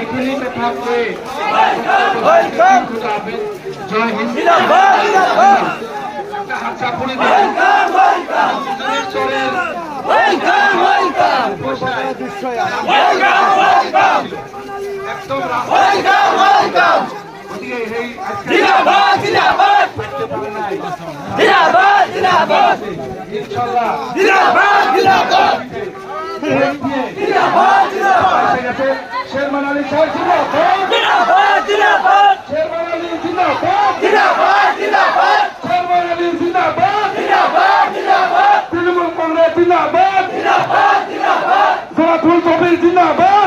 এগুলিতে থাকবে জয় হিন্দ হাতটা পড়ে শেরমান আলী সাহেব জিন্দাবাদ শেরমান আলী জিন্দাবাদ শেরমান আলী জিন্দাবাদ তৃণমূল কংগ্রেস জিন্দাবাদ জামাতুল কবির জিন্দাবাদ